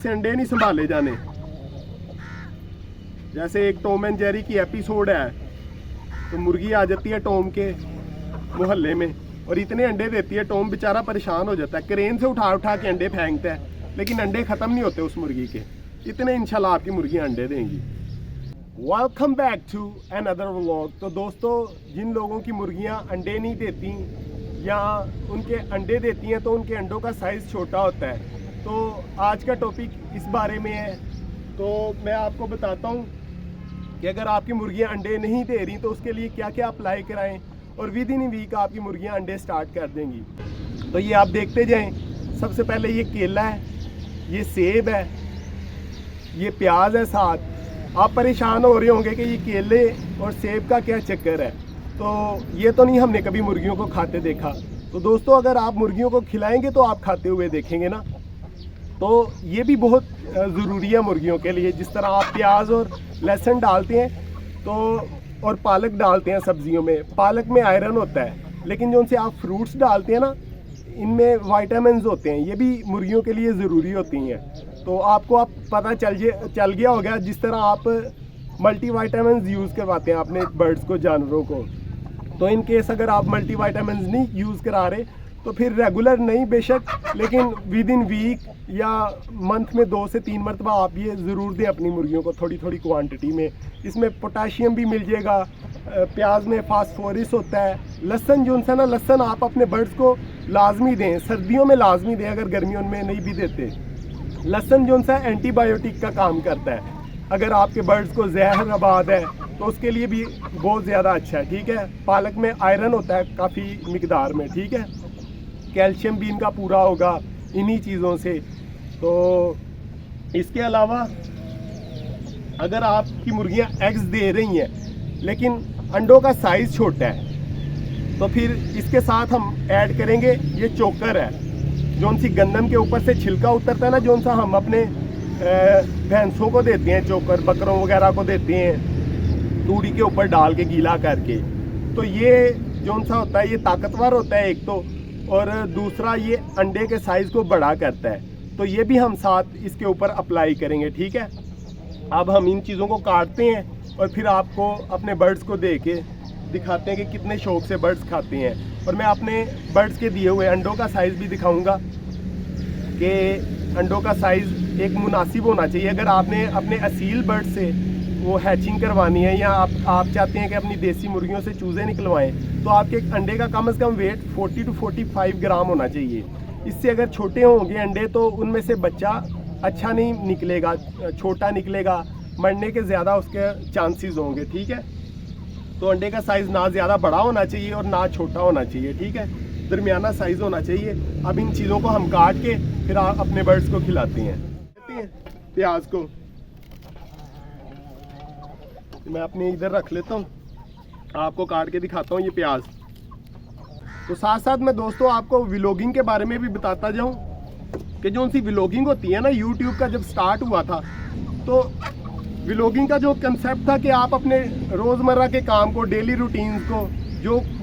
से अंडे नहीं संभाले जाने। जैसे एक टॉम एंड जेरी की एपिसोड है, तो मुर्गी आ जाती है टॉम के मोहल्ले में और इतने अंडे देती है, टॉम बेचारा परेशान हो जाता है, क्रेन से उठा उठा के अंडे फेंकता है, लेकिन अंडे ख़त्म नहीं होते उस मुर्गी के। इतने इंशाल्लाह आपकी मुर्गियाँ अंडे देंगी। Welcome back to another vlog. तो दोस्तों, जिन लोगों की मुर्गियाँ अंडे नहीं देती या उनके अंडे देती हैं तो उनके अंडों का साइज़ छोटा होता है, तो आज का टॉपिक इस बारे में है। तो मैं आपको बताता हूँ कि अगर आपकी मुर्गियाँ अंडे नहीं दे रही तो उसके लिए क्या क्या अप्लाई कराएं और विद इन वीक आपकी मुर्गियाँ अंडे स्टार्ट कर देंगी। तो ये आप देखते जाएं। सबसे पहले ये केला है, ये सेब है, ये प्याज है साथ। आप परेशान हो रहे होंगे कि ये केले और सेब का क्या चक्कर है, तो ये तो नहीं हमने कभी मुर्गियों को खाते देखा। तो दोस्तों, अगर आप मुर्गियों को खिलाएंगे तो आप खाते हुए देखेंगे ना। तो ये भी बहुत ज़रूरी है मुर्गियों के लिए। जिस तरह आप प्याज और लहसुन डालते हैं तो और पालक डालते हैं सब्जियों में, पालक में आयरन होता है, लेकिन जो उनसे आप फ्रूट्स डालते हैं ना, इनमें वाइटामिन होते हैं, ये भी मुर्गियों के लिए ज़रूरी होती हैं। तो आपको पता चल गया होगा, जिस तरह आप मल्टीवाइटामिन यूज़ करवाते हैं अपने बर्ड्स को, जानवरों को। तो इन केस अगर आप मल्टीवाइटामिन नहीं यूज़ करा रहे तो फिर रेगुलर नहीं बेशक, लेकिन विद इन वीक या मंथ में 2 से 3 मरतबा आप ये ज़रूर दें अपनी मुर्गियों को, थोड़ी थोड़ी क्वांटिटी में। इसमें पोटाशियम भी मिल जाएगा, प्याज में फास्फोरस होता है, लहसुन जो है ना, लहसुन आप अपने बर्ड्स को लाजमी दें, सर्दियों में लाजमी दें, अगर गर्मियों में नहीं भी देते। लहसुन जो है एंटीबायोटिक का काम करता है। अगर आपके बर्ड्स को जहर आबाद है तो उसके लिए भी बहुत ज़्यादा अच्छा है, ठीक है। पालक में आयरन होता है काफ़ी मिकदार में, ठीक है। कैल्शियम भी इनका पूरा होगा इन्हीं चीज़ों से। तो इसके अलावा अगर आपकी मुर्गियां एग्स दे रही हैं लेकिन अंडों का साइज़ छोटा है, तो फिर इसके साथ हम ऐड करेंगे ये चोकर है, जो सी गंदम के ऊपर से छिलका उतरता है ना, जो सा हम अपने भैंसों को देते हैं, चोकर बकरों वगैरह को देते हैं तूड़ी के ऊपर डाल के गीला करके। तो ये जो सा होता है ये ताकतवर होता है एक तो, और दूसरा ये अंडे के साइज़ को बड़ा करता है। तो ये भी हम साथ इसके ऊपर अप्लाई करेंगे, ठीक है। अब हम इन चीज़ों को काटते हैं और फिर आपको अपने बर्ड्स को दे के दिखाते हैं कि कितने शौक से बर्ड्स खाते हैं। और मैं अपने बर्ड्स के दिए हुए अंडों का साइज़ भी दिखाऊंगा कि अंडों का साइज़ एक मुनासिब होना चाहिए। अगर आपने अपने असील बर्ड से वो हैचिंग करवानी है या आप चाहते हैं कि अपनी देसी मुर्गियों से चूज़े निकलवाएं, तो आपके अंडे का कम से कम वेट 40 to 45 ग्राम होना चाहिए। इससे अगर छोटे होंगे अंडे तो उनमें से बच्चा अच्छा नहीं निकलेगा, छोटा निकलेगा, मरने के ज़्यादा उसके चांसेस होंगे, ठीक है। तो अंडे का साइज़ ना ज़्यादा बड़ा होना चाहिए और ना छोटा होना चाहिए, ठीक है, दरमियाना साइज़ होना चाहिए। अब इन चीज़ों को हम काट के फिर अपने बर्ड्स को खिलाते हैं। प्याज को मैं अपने इधर रख लेता हूँ, आपको काट के दिखाता हूँ ये प्याज। तो साथ साथ मैं दोस्तों आपको व्लॉगिंग के बारे में भी बताता जाऊँ कि जो उनकी व्लॉगिंग होती है ना, यूट्यूब का जब स्टार्ट हुआ था तो व्लॉगिंग का जो कंसेप्ट था कि आप अपने रोज़मर्रा के काम को, डेली रूटीन्स को,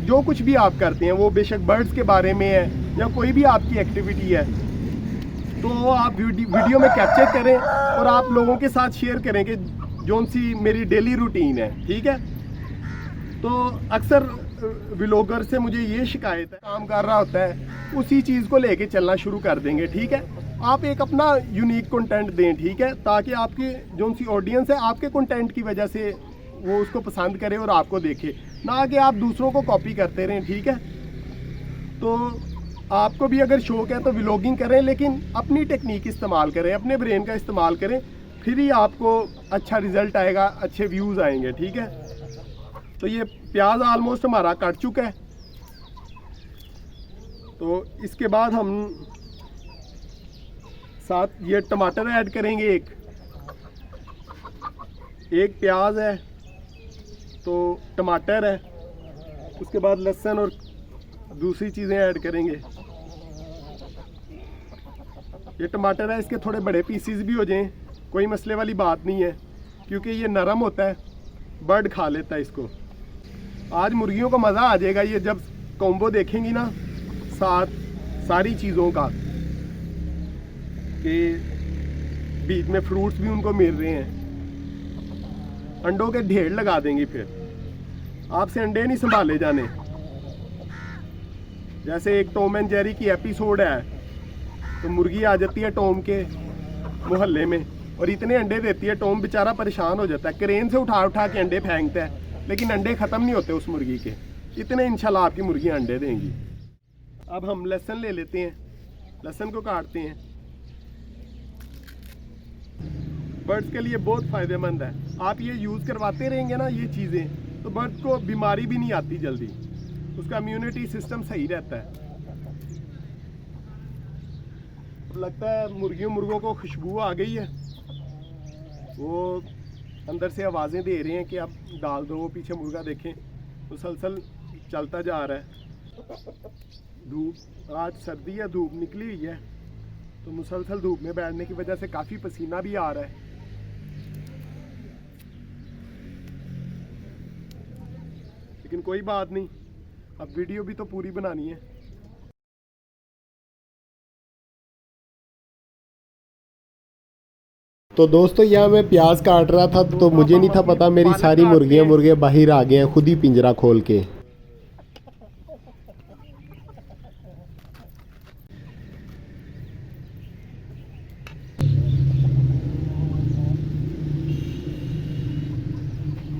जो कुछ भी आप करते हैं, वो बेशक बर्ड्स के बारे में है या कोई भी आपकी एक्टिविटी है, तो आप वीडियो में कैप्चर करें और आप लोगों के साथ शेयर करें कि जो सी मेरी डेली रूटीन है, ठीक है। तो अक्सर व्लॉगर से मुझे ये शिकायत है, काम कर रहा होता है उसी चीज़ को लेके चलना शुरू कर देंगे, ठीक है। आप एक अपना यूनिक कंटेंट दें, ठीक है, ताकि आपकी जो सी ऑडियंस है आपके कंटेंट की वजह से वो उसको पसंद करे और आपको देखे, ना कि आप दूसरों को कॉपी करते रहें, ठीक है। तो आपको भी अगर शौक है तो व्लॉगिंग करें, लेकिन अपनी टेक्निक इस्तेमाल करें, अपने ब्रेन का इस्तेमाल करें, फिर ही आपको अच्छा रिज़ल्ट आएगा, अच्छे व्यूज़ आएंगे, ठीक है। तो ये प्याज ऑलमोस्ट हमारा कट चुका है। तो इसके बाद हम साथ ये टमाटर ऐड करेंगे, एक प्याज है, तो टमाटर है, उसके बाद लहसुन और दूसरी चीज़ें ऐड करेंगे। ये टमाटर है, इसके थोड़े बड़े पीसीज भी हो जाएं, कोई मसले वाली बात नहीं है, क्योंकि ये नरम होता है, बर्ड खा लेता है इसको। आज मुर्गियों को मज़ा आ जाएगा ये जब कॉम्बो देखेंगी ना साथ सारी चीज़ों का, कि बीच में फ्रूट्स भी उनको मिल रहे हैं। अंडों के ढेर लगा देंगी, फिर आपसे अंडे नहीं संभाले जाने। जैसे एक टॉम एंड जेरी की एपिसोड है, तो मुर्गी आ जाती है टॉम के मोहल्ले में और इतने अंडे देती है, टॉम बेचारा परेशान हो जाता है, क्रेन से उठा उठा के अंडे फेंकता है, लेकिन अंडे ख़त्म नहीं होते उस मुर्गी के। इतने इंशाल्लाह आपकी मुर्गियाँ अंडे देंगी। अब हम लहसुन ले लेते हैं, लहसुन को काटते हैं। बर्ड्स के लिए बहुत फ़ायदेमंद है। आप ये यूज़ करवाते रहेंगे ना ये चीज़ें, तो बर्ड को बीमारी भी नहीं आती जल्दी, उसका इम्यूनिटी सिस्टम सही रहता है। लगता है मुर्गियों मुर्गों को खुशबू आ गई है, वो अंदर से आवाज़ें दे रहे हैं कि अब डाल दो। वो पीछे मुर्गा देखें मुसलसल चलता जा रहा है। धूप, आज सर्दी है, धूप निकली हुई है, तो मुसलसल धूप में बैठने की वजह से काफ़ी पसीना भी आ रहा है। लेकिन कोई बात नहीं, अब वीडियो भी तो पूरी बनानी है। तो दोस्तों यहाँ मैं प्याज काट रहा था, तो मुझे नहीं था पता मेरी सारी मुर्गे बाहर आ गए हैं खुद ही पिंजरा खोल के।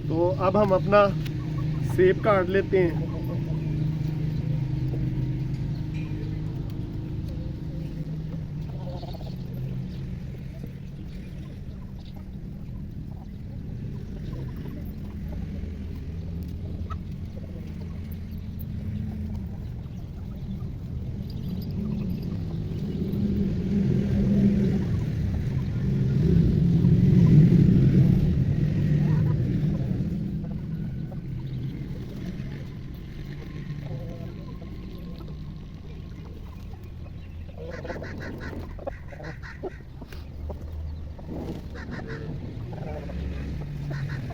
तो अब हम अपना सेब काट लेते हैं।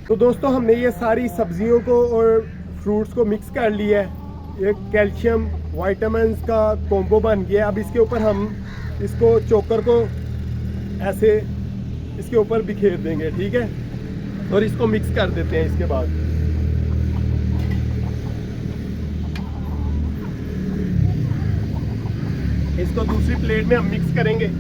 तो दोस्तों हमने ये सारी सब्जियों को और फ्रूट्स को मिक्स कर लिया है। ये कैल्शियम विटामिन्स का कॉम्बो बन गया। अब इसके ऊपर हम इसको चोकर को ऐसे इसके ऊपर बिखेर देंगे, ठीक है, और इसको मिक्स कर देते हैं। इसके बाद इसको दूसरी प्लेट में हम मिक्स करेंगे।